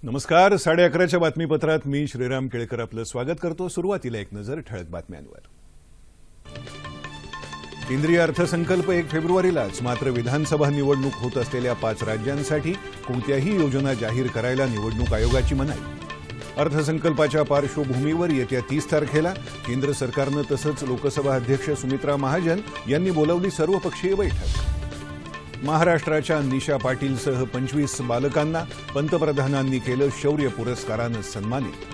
नमस्कार. 11:30च्या बातमीपत्रात मी श्रीराम केळकर आपलं स्वागत करतो. सुरुवातीला एक नजर ठळक बातम्यांवर. केंद्रीय अर्थसंकल्प 1 फेब्रुवारीलाच, मात्र विधानसभा निवडणूक होत असलेल्या 5 राज्यांसाठी कोणत्याही योजना जाहीर करायला निवडणूक आयोगाची मनाई. अर्थसंकल्पाच्या पार्श्वभूमीवर येत्या 30 तारखेला केंद्र सरकारनं तसंच लोकसभा अध्यक्ष सुमित्रा महाजन यांनी बोलावली सर्वपक्षीय बैठक. महाराष्ट्राच्या निशा पाटीलसह 25 बालकांना पंतप्रधानांनी केलं शौर्य पुरस्कारानं सन्मानित.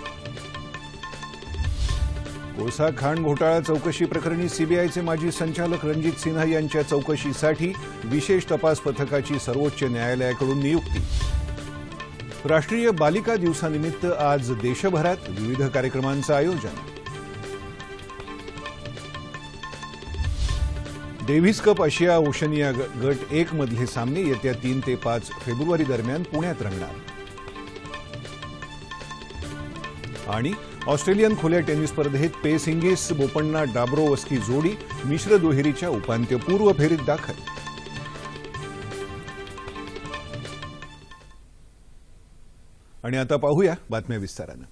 कोळसा खाण घोटाळा चौकशी प्रकरणी सीबीआयचे माजी संचालक रणजित सिन्हा यांच्या चौकशीसाठी विशेष तपास पथकाची सर्वोच्च न्यायालयाकडून नियुक्ती. राष्ट्रीय बालिका दिवसानिमित्त आज देशभरात विविध कार्यक्रमांचं आयोजन. डेव्हिस कप आशिया ओशनिया गट 1 मधले सामने येत्या 3 ते 5 फेब्रुवारी दरम्यान पुण्यात रंगणार. आणि ऑस्ट्रेलियन खुल्या टेनिस स्पर्धेत पेस हिंगिस बोपण्णा डाब्रोवस्की जोडी मिश्र दुहेरीच्या उपांत्यपूर्व फेरीत दाखल. आणि आता पाहूया बातम्या विस्तारानं.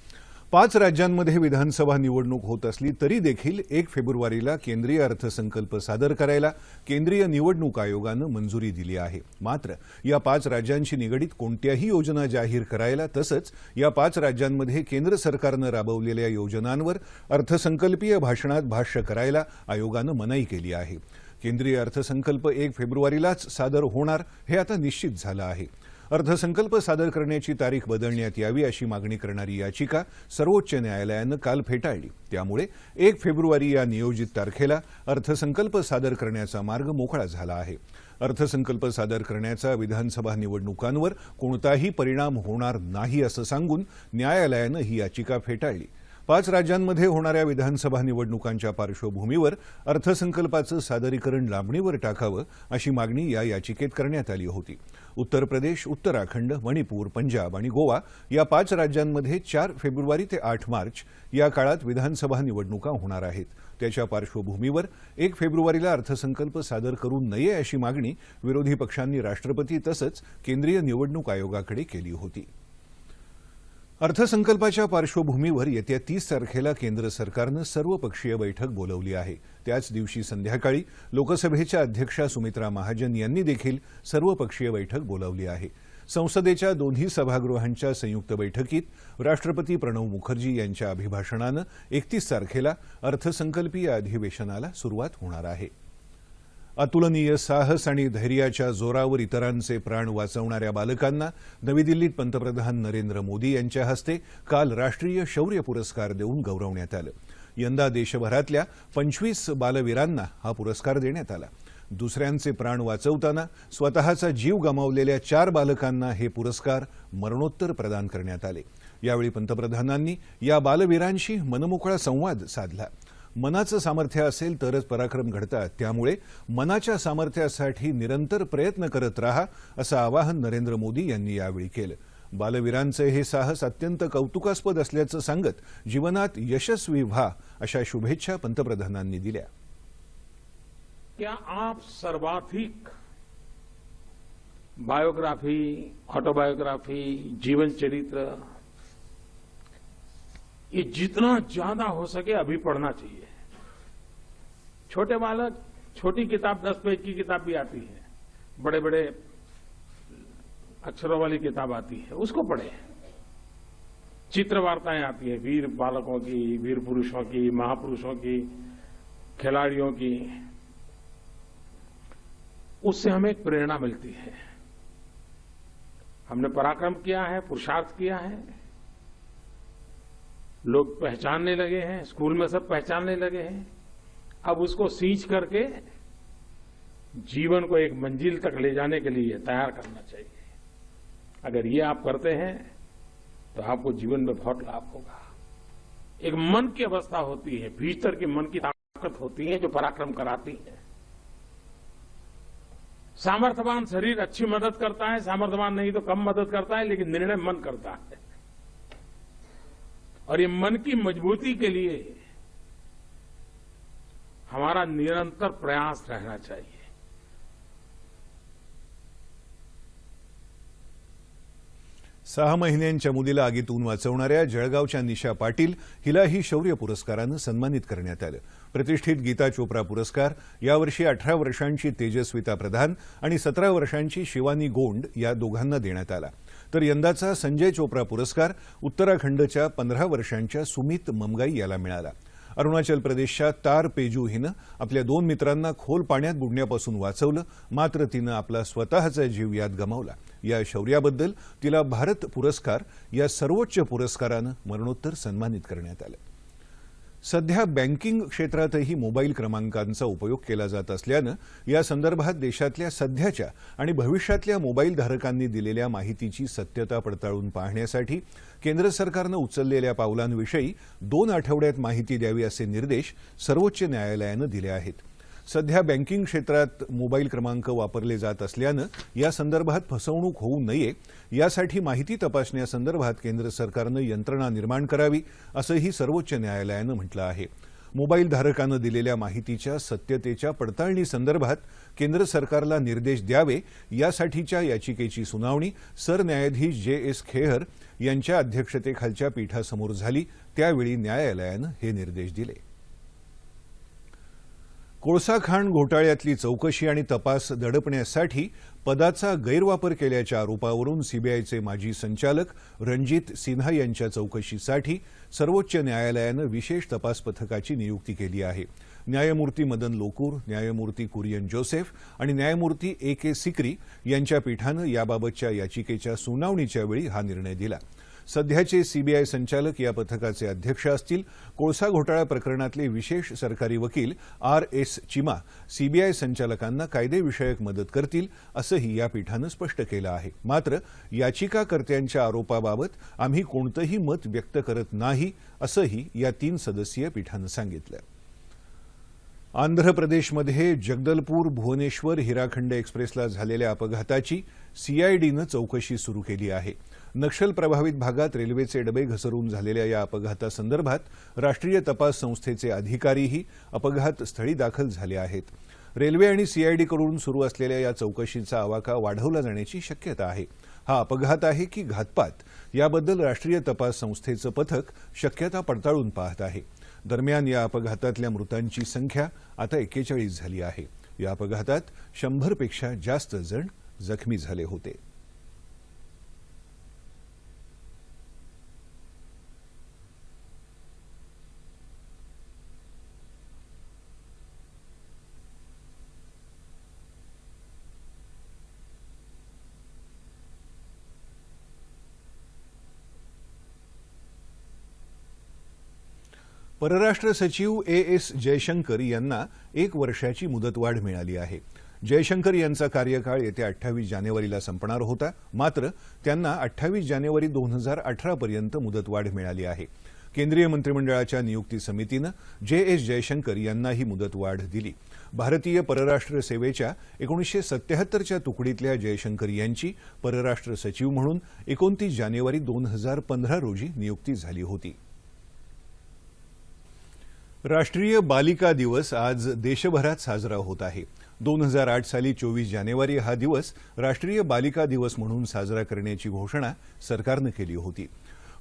5 राज्यांमध्ये विधानसभा निवडणूक होत असली तरी देखील 1 फेब्रुवारीला केंद्रीय अर्थसंकल्प सादर करायला केंद्रीय निवडणूक आयोगानं मंजुरी दिली आहे. मात्र या 5 राज्यांशी निगडीत कोणत्याही योजना जाहीर करायला तसंच या 5 राज्यांमध्ये केंद्र सरकारनं राबवलेल्या योजनांवर अर्थसंकल्पीय भाषणात भाष्य करायला आयोगानं मनाई केली आहे. केंद्रीय अर्थसंकल्प 1 फेब्रुवारीलाच सादर होणार हे आता निश्चित झालं आहे. अर्थसंकल्प सादर करण्याची तारीख बदलण्यात यावी अशी मागणी करणारी याचिका सर्वोच्च न्यायालयानं काल फेटाळली. त्यामुळे 1 फेब्रुवारी या नियोजित तारखेला अर्थसंकल्प सादर करण्याचा मार्ग मोकळा झाला आहे. अर्थसंकल्प सादर करण्याचा विधानसभा निवडणुकांवर कोणताही परिणाम होणार नाही असं सांगून न्यायालयानं ही याचिका फेटाळली. 5 राज्यांमध्ये होणाऱ्या विधानसभा निवडणुकांच्या पार्श्वभूमीवर अर्थसंकल्पाचं सादरीकरण लांबणीवर टाकावं अशी मागणी या याचिकेत करण्यात आली होती. उत्तर प्रदेश, उत्तराखंड, मणिपूर, पंजाब आणि गोवा या 5 राज्यांमध्ये 4 फेब्रुवारी ते 8 मार्च या काळात विधानसभा निवडणुका होणार आहेत. त्याच्या पार्श्वभूमीवर 1 फेब्रुवारीला अर्थसंकल्प सादर करू नये अशी मागणी विरोधी पक्षांनी राष्ट्रपती तसंच केंद्रीय निवडणूक आयोगाकडे केली होती. अर्थसंकल्पाच्या पार्श्वभूमीवर येत्या 30 तारखेला केंद्र सरकारनं सर्वपक्षीय बैठक बोलावली आहे. त्याच दिवशी संध्याकाळी लोकसभेच्या अध्यक्षा सुमित्रा महाजन यांनी देखील सर्वपक्षीय बैठक बोलावली आहे. संसदेच्या दोन्ही सभागृहांच्या संयुक्त बैठकीत राष्ट्रपती प्रणव मुखर्जी यांच्या अभिभाषणानं 31 तारखेला अर्थसंकल्पीय अधिवेशनाला सुरुवात होणार आहे. अतुलनीय साहस आणि धैर्याच्या जोरावर इतरांचे प्राण वाचवणाऱ्या बालकांना नवी दिल्लीत पंतप्रधान नरेंद्र मोदी यांच्या हस्ते काल राष्ट्रीय शौर्य पुरस्कार देऊन गौरवण्यात आलं. यंदा देशभरातल्या 25 बालवीरांना हा पुरस्कार देण्यात आला. दुसऱ्यांचे प्राण वाचवताना स्वतःचा जीव गमावलेल्या 4 बालकांना हे पुरस्कार मरणोत्तर प्रदान करण्यात आले. यावेळी पंतप्रधानांनी या बालवीरांशी मनमोकळा संवाद साधला. मनाचं सामर्थ्य असेल तरच पराक्रम घडतात, त्यामुळे मनाच्या सामर्थ्यासाठी निरंतर प्रयत्न करत राहा असं आवाहन नरेंद्र मोदी यांनी यावेळी केलं. बालवीरांचे हे साहस अत्यंत कौतुकास्पद असल्याचं सांगत जीवनात यशस्वी व्हा अशा शुभेच्छा पंतप्रधानांनी दिल्या. क्या आप सर्वाधिक बायोग्राफी, ऑटोबायोग्राफी, जीवन चरित्र ये जितना ज्यादा हो सके अभी पढ़ना चाहिए. छोटे बालक, छोटी किताब 10 पेज की किताब भी आती है, बड़े बड़े अक्षरों वाली किताब आती है, उसको पढ़े. चित्र वार्ताएं आती है वीर बालकों की, वीर पुरुषों की, महापुरुषों की, खिलाड़ियों की. उससे हमें एक प्रेरणा मिलती है. हमने पराक्रम किया है, पुरुषार्थ किया है, लोग पहचानने लगे हैं, स्कूल में सब पहचानने लगे हैं. अब उसको सींच करके जीवन को एक मंजिल तक ले जाने के लिए तैयार करना चाहिए. अगर ये आप करते हैं तो आपको जीवन में बहुत लाभ होगा. एक मन की अवस्था होती है, भीतर की मन की ताकत होती है जो पराक्रम कराती है. सामर्थ्यवान शरीर अच्छी मदद करता है, सामर्थ्यवान नहीं तो कम मदद करता है, लेकिन निर्णय मन करता है. और ये मन की मजबूती के लिए हमारा निरंतर प्रयास रहना चाहिए. 6 महिन्यांच्या मुलीला आगीतून वाचवणाऱ्या जळगावच्या निशा पाटील हिलाही शौर्य पुरस्कारानं सन्मानित करण्यात आलं। प्रतिष्ठित गीता चोप्रा पुरस्कार यावर्षी 18 वर्षांची तेजस्विता प्रधान आणि 17 वर्षांची शिवानी गोंड या दोघांना देण्यात आला। तर यंदाचा संजय चोप्रा पुरस्कार उत्तराखंडच्या 15 वर्षांच्या सुमित ममगाई याला मिळाला। अरुणाचल प्रदेशच्या तार पेजू हिनं आपल्या 2 मित्रांना खोल पाण्यात बुडण्यापासून वाचवलं, मात्र तिनं आपला स्वतःचा जीव यात गमावला। या शौर्याबद्दल तिला भारत पुरस्कार या सर्वोच्च पुरस्कारानं मरणोत्तर सन्मानित करण्यात आलं। सध्या बँकिंग क्षेत्रातही मोबाईल क्रमांकांचा उपयोग केला जात असल्यानं या संदर्भात देशातल्या सध्याच्या आणि भविष्यातल्या मोबाईल धारकांनी दिलेल्या माहितीची सत्यता पडताळून पाहण्यासाठी केंद्र सरकारनं उचललेल्या पावलांविषयी 2 आठवड्यात माहिती द्यावी असे निर्देश सर्वोच्च न्यायालयानं दिले आहेत। सध्या बँकिंग क्षेत्रात मोबाईल क्रमांक वापरले जात असल्यानं या संदर्भात फसवणूक होऊ नये यासाठी माहिती तपासण्यासंदर्भात केंद्र सरकारनं यंत्रणा निर्माण करावी असंही सर्वोच्च न्यायालयानं म्हटलं आहे। मोबाईल धारकानं दिलेल्या माहितीच्या सत्यतेच्या पडताळणी संदर्भात केंद्र सरकारला निर्देश द्यावे यासाठीच्या याचिकेची सुनावणी सरन्यायाधीश जे.एस. खेहर यांच्या अध्यक्षतेखालच्या पीठासमोर झाली, त्यावेळी न्यायालयानं हे निर्देश दिले। कोळसा खाण घोटाळ्यातली चौकशी आणि तपास दडपण्यासाठी पदाचा गैरवापर केल्याच्या आरोपावरून सीबीआयचे माजी संचालक रणजित सिन्हा यांच्या चौकशीसाठी सर्वोच्च न्यायालयानं विशेष तपास पथकाची नियुक्ती केली आहे। न्यायमूर्ती मदन लोकूर, न्यायमूर्ती कुरियन जोसेफ आणि न्यायमूर्ती ए.के. सिकरी यांच्या पीठानं याबाबतच्या याचिकेच्या सुनावणीच्या वेळी हा निर्णय दिला। सध्याचे सीबीआय संचालक या पथकाचे अध्यक्ष असतील। कोळसा घोटाळा प्रकरणातले विशेष सरकारी वकील आर.एस. चिमा सीबीआय संचालकांना कायदेविषयक मदत करतील असंही या पीठानं स्पष्ट केलं आहे। मात्र याचिकाकर्त्यांच्या आरोपाबाबत आम्ही कोणतंही मत व्यक्त करत नाही असंही या 3 सदस्यीय पीठानं सांगितलं। आंध्र प्रदेशमध्ये जगदलपूर भुवनेश्वर हिराखंड एक्सप्रेसला झालेल्या अपघाताची सीआयडीनं चौकशी सुरू केली आहे। नक्षल प्रभावित भागात रेल्वेचे डबे घसरून झालेल्या या अपघातासंदर्भात राष्ट्रीय तपास संस्थेचे अधिकारीही अपघात स्थळी दाखल झाले आहेत। रेल्वे आणि सीआयडीकडून सुरू असलेल्या या चौकशीचा आवाका वाढवला जाण्याची शक्यता आहे। हा अपघात आहे की घातपात याबद्दल राष्ट्रीय तपास संस्थेचं पथक शक्यता पडताळून पाहत आहे। दरम्यान या अपघातातल्या मृतांची संख्या आता 41 झाली आहे। या अपघातात 100 पेक्षा जास्त जण जखमी झाले होते। परराष्ट्र सचिव ए.एस. जयशंकर यांना 1 वर्षाची मुदतवाढ मिळाली आहे। जयशंकर यांचा कार्यकाळ येत्या 28 जानेवारीला संपणार होता, मात्र त्यांना 28 जानेवारी 2018 पर्यंत मुदतवाढ मिळाली आहे। केंद्रीय मंत्रिमंडळाच्या नियुक्ती समितीनं जे.एस. जयशंकर यांना ही मुदतवाढ दिली। भारतीय परराष्ट्र सेवेच्या 1977च्या तुकडीतल्या जयशंकर यांची परराष्ट्र सचिव म्हणून 29 जानेवारी 2015 रोजी नियुक्ती झाली होती। राष्ट्रीय बालिका दिवस आज देशभरात साजरा होत आहे। 2008 साली 24 जानेवारी हा दिवस राष्ट्रीय बालिका दिवस म्हणून साजरा करण्याची घोषणा सरकारनं केली होती।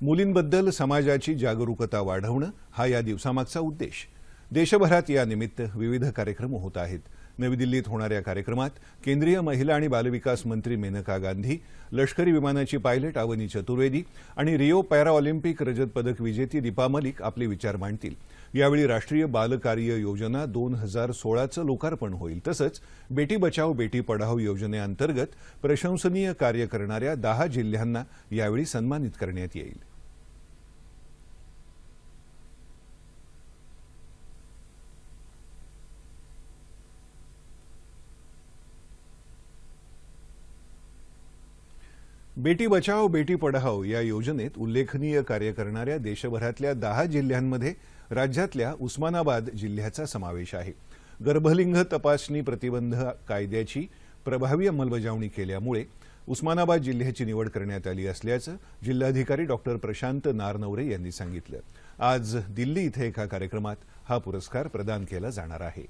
मुलींबद्दल समाजाची जागरूकता वाढवणं हा या दिवसामागचा उद्देश। देशभरात यानिमित्त विविध कार्यक्रम होत आहेत। नवी दिल्लीत होणाऱ्या कार्यक्रमात केंद्रीय महिला आणि बालविकास मंत्री मेनका गांधी, लष्करी विमानाची पायलट अवनी चतुर्वेदी आणि रिओ पॅराऑलिम्पिक रजत पदक विजेती दीपा मलिक आपले विचार मांडतील। यावेळी राष्ट्रीय बालकार्य योजना 2016चं लोकार्पण होईल। तसंच बेटी बचाओ बेटी पढाओ योजनेअंतर्गत प्रशंसनीय कार्य करणाऱ्या 10 जिल्ह्यांना यावेळी सन्मानित करण्यात येईल। बेटी बचाओ बेटी पढाओ या योजनेत उल्लेखनीय कार्य करणाऱ्या देशभरातल्या 10 जिल्ह्यांमध्ये राज्यातल्या उस्मानाबाद जिल्ह्याचा समावेश आहे। गर्भलिंग तपासणी प्रतिबंध कायद्याची प्रभावी अंमलबजावणी केल्यामुळे उस्मानाबाद जिल्ह्याची निवड करण्यात आली असल्याचं जिल्हाधिकारी डॉक्टर प्रशांत नारनवरे यांनी सांगितलं। आज दिल्ली इथे एका कार्यक्रमात हा पुरस्कार प्रदान केला जाणार आहे।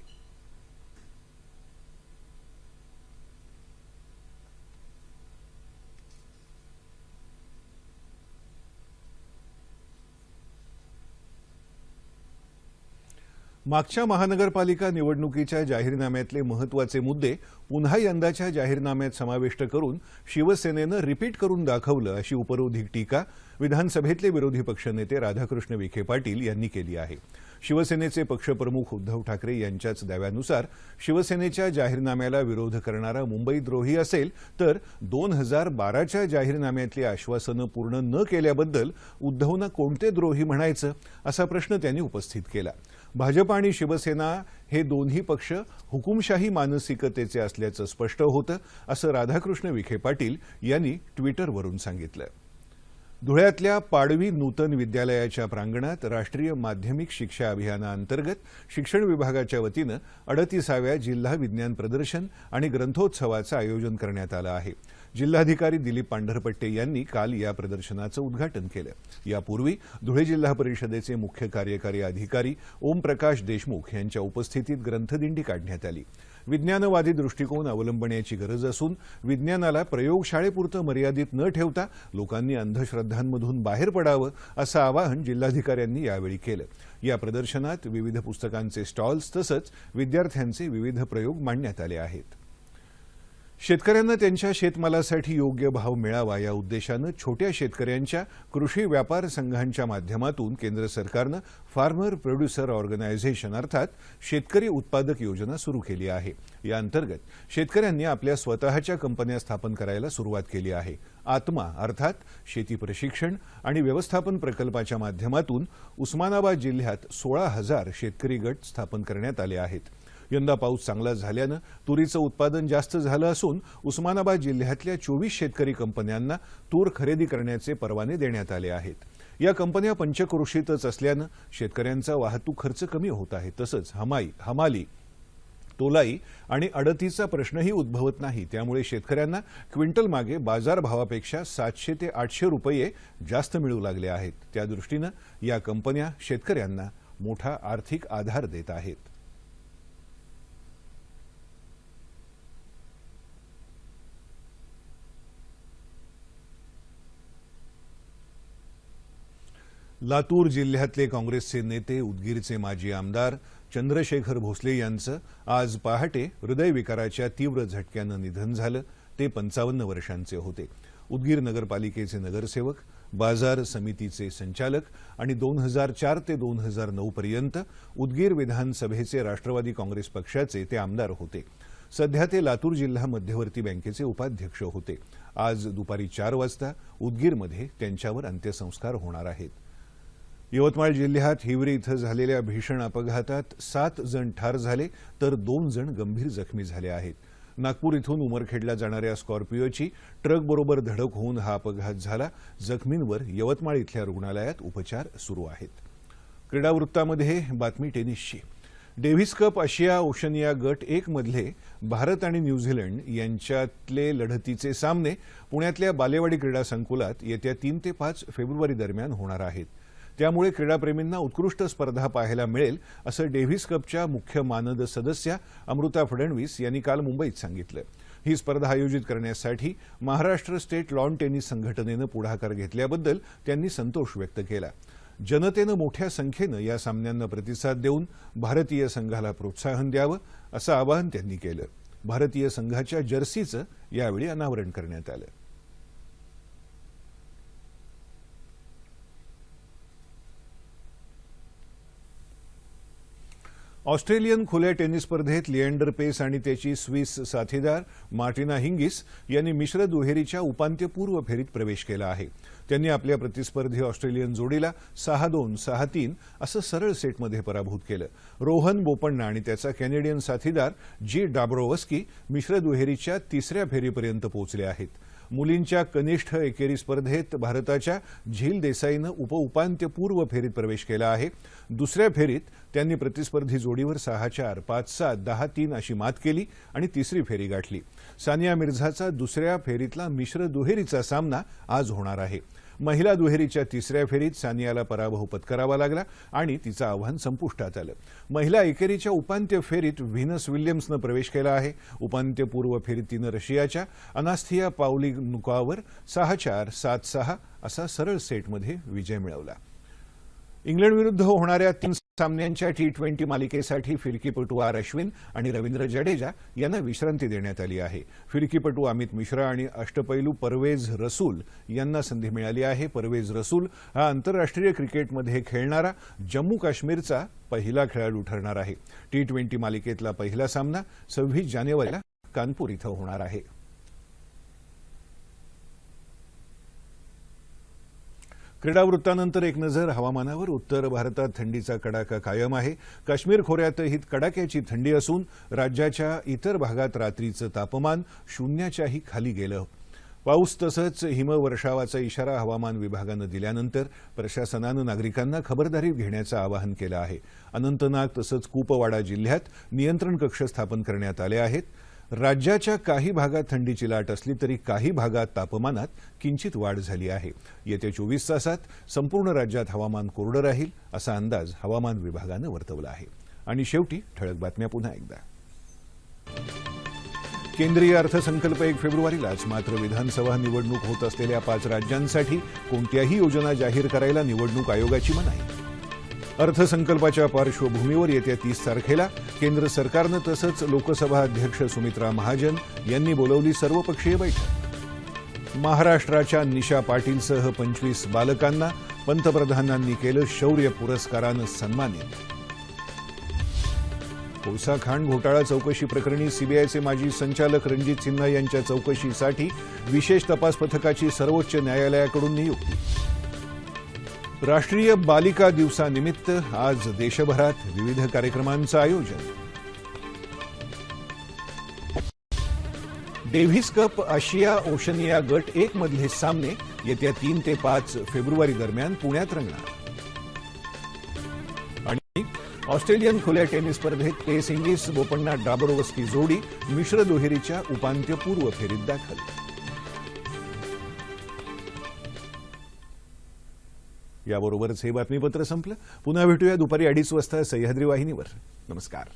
मागच्या महानगरपालिका निवडणुकीच्या जाहीरनाम्यातले महत्त्वाचे मुद्दे पुन्हा यंदाच्या जाहीरनाम्यात समाविष्ट करून शिवसेनेनं रिपीट करून दाखवलं अशी उपरोधिक टीका विधानसभेतले विरोधी पक्षनेते राधाकृष्ण विखे पाटील यांनी केली आहे। शिवसेनेचे पक्षप्रमुख उद्धव ठाकरे यांच्याच दाव्यानुसार शिवसेनेच्या जाहीरनाम्याला विरोध करणारा मुंबईद्रोही असेल तर 2012च्या जाहीरनाम्यातली आश्वासनं पूर्ण न केल्याबद्दल उद्धवनं कोणते द्रोही म्हणायचं असा प्रश्न त्यांनी उपस्थित केला। भाजप आणि शिवसेना हे दोन्ही पक्ष हुकुमशाही मानसिकतेचे असल्याचं स्पष्ट होतं असं राधाकृष्ण विखे पाटील यांनी ट्विटरवरून सांगितलं। धुळ्यातल्या पाडवी नूतन विद्यालयाच्या प्रांगणात राष्ट्रीय माध्यमिक शिक्षा अभियानाअंतर्गत शिक्षण विभागाच्या वतीनं 38व्या जिल्हा विज्ञान प्रदर्शन आणि ग्रंथोत्सवाचं आयोजन करण्यात आलं आहे। जिल्हाधिकारी दिलीप पांढरपट्टे यांनी काल या प्रदर्शनाचं उद्घाटन केलं। यापूर्वी धुळे जिल्हा परिषदेचे मुख्य कार्यकारी अधिकारी ओमप्रकाश देशमुख यांच्या उपस्थितीत ग्रंथदिंडी काढण्यात आली। विज्ञानवादी दृष्टिकोन अवलंबण्याची गरज असून विज्ञानाला प्रयोगशाळेपुरतं मर्यादित न ठेवता लोकांनी अंधश्रद्धांमधून बाहेर पडावं असं आवाहन जिल्हाधिकाऱ्यांनी यावेळी केलं। या प्रदर्शनात विविध पुस्तकांचे स्टॉल्स तसंच विद्यार्थ्यांचे विविध प्रयोग मांडण्यात आले आहेत। शेतकऱ्यांना त्यांच्या शेतमालासाठी योग्य भाव मिळावा या उद्देशानं छोट्या शेतकऱ्यांच्या कृषी व्यापार संघांच्या माध्यमातून केंद्र सरकारनं फार्मर प्रोड्युसर ऑर्गनायझेशन अर्थात शेतकरी उत्पादक योजना सुरू केली आहे। या अंतर्गत शेतकऱ्यांनी आपल्या स्वतःच्या कंपन्या स्थापन करायला सुरुवात केली आहे। आत्मा अर्थात शेती प्रशिक्षण आणि व्यवस्थापन प्रकल्पाच्या माध्यमातून उस्मानाबाद जिल्ह्यात 16,000 शेतकरी गट स्थापन करण्यात आले आहेत। यंदा पाऊस चांगला झाल्यानं तुरीचं उत्पादन जास्त झालं असून उस्मानाबाद जिल्ह्यातल्या 24 शेतकरी कंपन्यांना तूर खरेदी करण्याचे परवाने देण्यात आले आहेत। या कंपन्या पंचक्रोशीतच असल्यानं शेतकऱ्यांचा वाहतूक खर्च कमी होत आहे। तसंच हमाली तोलाई आणि अडतीचा प्रश्नही उद्भवत नाही। त्यामुळे शेतकऱ्यांना क्विंटल मागे बाजारभावापेक्षा 700 ते 800 रुपये जास्त मिळू लागले आहेत। त्या दृष्टीनं या कंपन्या शेतकऱ्यांना मोठा आर्थिक आधार देत आहेत। लातूर जिल्ह्यातले काँग्रेसचे नेते उदगीरचे माजी आमदार चंद्रशेखर भोसले यांचं आज पहाटे हृदयविकाराच्या तीव्र झटक्यानं निधन झालं। ते 55 वर्षांचे होते। उदगीर नगरपालिकेचे नगरसेवक, बाजार समितीचे संचालक आणि 2004 ते 2009 पर्यंत उदगीर विधानसभेचे राष्ट्रवादी काँग्रेस पक्षाचे ते आमदार होते। सध्या ते लातूर जिल्हा मध्यवर्ती बँकेचे उपाध्यक्ष होते। आज दुपारी 4 वाजता उदगीरमध्ये त्यांच्यावर अंत्यसंस्कार होणार आहेत। यवतमाळ जिल्ह्यात हिवरी इथं झालेल्या भीषण अपघातात 7 जण ठार झाले तर 2 जण गंभीर जखमी झाले आहेत। नागपूर इथून उमरखेडला जाणाऱ्या स्कॉर्पिओची ट्रकबरोबर धडक होऊन हा अपघात झाला। जखमींवर यवतमाळ इथल्या रुग्णालयात उपचार सुरू आहेत। क्रीडा वृत्तामध्ये बातमी टेनिसची। डेव्हिस कप आशिया ओशनिया गट 1 मधले भारत आणि न्यूझीलंड यांच्यातले लढतीचे सामने पुण्यातल्या बालेवाडी क्रीडा संकुलात येत्या 3 ते 5 फेब्रुवारी दरम्यान होणार आहेत। त्यामुळे क्रीडाप्रेमींना उत्कृष्ट स्पर्धा पाहायला मिळेल असं डेव्हिस कपच्या मुख्य मानद सदस्या अमृता फडणवीस यांनी काल मुंबईत सांगितलं। ही स्पर्धा आयोजित करण्यासाठी महाराष्ट्र स्टेट लॉन टेनिस संघटनेनं पुढाकार घेतल्याबद्दल त्यांनी संतोष व्यक्त केला। जनतेनं मोठ्या संख्येनं या सामन्यांना प्रतिसाद देऊन भारतीय संघाला प्रोत्साहन द्यावं असं आवाहन त्यांनी केलं। भारतीय संघाच्या जर्सीचं यावेळी अनावरण करण्यात आलं। ऑस्ट्रेलियन खुल्या टेनिस स्पर्धेत लिएंडर पेस आणि त्याची स्विस साथीदार मार्टिना हिंगिस यांनी मिश्र दुहेरीच्या उपांत्यपूर्व फेरीत प्रवेश केला आहे। त्यांनी आपल्या प्रतिस्पर्धी ऑस्ट्रेलियन जोडीला 6-2, 6-3 असं सरळ सेटमध्ये पराभूत केलं। रोहन बोपण्णा आणि त्याचा कॅनेडियन साथीदार जी डाब्रोवस्की मिश्र दुहेरीच्या 3ऱ्या फेरीपर्यंत पोहोचले आहेत। मुलींच्या कनिष्ठ एकेरी स्पर्धेत भारताच्या झील देसाईनं उपउपांत्यपूर्व फेरीत प्रवेश केला आहे। दुसऱ्या फेरीत त्यांनी प्रतिस्पर्धी जोडीवर 6-4, 5-7, 10-3 अशी मात केली आणि तिसरी फेरी गाठली। सानिया मिर्झाचा दुसऱ्या फेरीतला मिश्र दुहेरीचा सामना आज होणार आहे। महिला दुहेरीच्या 3ऱ्या फेरीत सानियाला पराभव पत्करावा लागला आणि तिचं आव्हान संपुष्टात आलं। महिला एकेरीच्या उपांत्य फेरीत व्हीनस विल्यम्सनं प्रवेश केला आहे। उपांत्यपूर्व फेरीत तिनं रशियाच्या अनास्थिया पावलिनुकावर 6-4, 7-6 असा सरळ सेटमध्ये विजय मिळवला। इंग्लंडविरुद्ध होणाऱ्या 3 सामन्यांच्या टी20 मालिकेसाठी फिरकीपटू आर अश्विन आणि रवींद्र जडेजा यांना विश्रांती देण्यात आली आहे. फिरकीपटू अमित मिश्रा आणि अष्टपैलू परवेज रसूल यांना संधी मिळाली आहे. परवेज रसूल हा आंतरराष्ट्रीय क्रिकेटमध्ये खेळणारा जम्मू काश्मीरचा पहिला खेळाडू ठरणार आहे. टी20 मालिकेतला पहिला सामना 26 जानेवारीला कानपूर इथं होणार आहे. क्रीडा वृत्तानंतर एक नजर हवामानावर. उत्तर भारतात थंडीचा कडाका कायम आहे. काश्मीर खोऱ्यातही कडाक्याची थंडी असून राज्याच्या इतर भागात रात्रीचं तापमान शून्याच्याही खाली गेलं. पाऊस तसंच हिमवर्षावाचा इशारा हवामान विभागानं दिल्यानंतर प्रशासनानं नागरिकांना खबरदारी घेण्याचं आवाहन केलं आहे. अनंतनाग तसंच कुपवाडा जिल्ह्यात नियंत्रण कक्ष स्थापन करण्यात आले आहेत. राज्याच्या काही भागात थंडीची लाट असली तरी काही भागात तापमानात किंचित वाढ झाली आहे. येत्या 24 तासात संपूर्ण राज्यात हवामान कोरडं राहील असा अंदाज हवामान विभागानं वर्तवला आहे. आणि शेवटी ठळक बातम्या पुन्हा एकदा. केंद्रीय अर्थसंकल्प 1 फेब्रुवारीलाच. मात्र विधानसभा निवडणूक होत असलेल्या 5 राज्यांसाठी कोणत्याही योजना जाहीर करायला निवडणूक आयोगाची मनाई. अर्थसंकल्पाच्या पार्श्वभूमीवर येत्या 30 तारखेला केंद्र सरकारनं तसंच लोकसभा अध्यक्ष सुमित्रा महाजन यांनी बोलावली सर्वपक्षीय बैठक. महाराष्ट्राच्या निशा पाटीलसह 25 बालकांना पंतप्रधानांनी केलं शौर्य पुरस्कारानं सन्मानित. कोळसा खाण घोटाळा चौकशी प्रकरणी सीबीआयचे माजी संचालक रणजित सिन्हा यांच्या चौकशीसाठी विशेष तपास पथकाची सर्वोच्च न्यायालयाकडून नियुक्ती. राष्ट्रीय बालिका दिवसानिमित्त आज देशभरात विविध कार्यक्रमांचं आयोजन. डेव्हिस कप आशिया ओशनिया गट 1 मधले सामने येत्या 3 ते 5 फेब्रुवारी दरम्यान पुण्यात रंगणार. आणि ऑस्ट्रेलियन खुल्या टेनिस स्पर्धेत पेस इंगीस बोपण्णा डाबरोवस्की जोडी मिश्र दुहेरीच्या उपांत्यपूर्व फेरीत दाखल. याबरोबरच हे बातमीपत्र संपलं. पुन्हा भेटूया दुपारी 2:30 वाजता सह्याद्री वाहिनीवर. नमस्कार.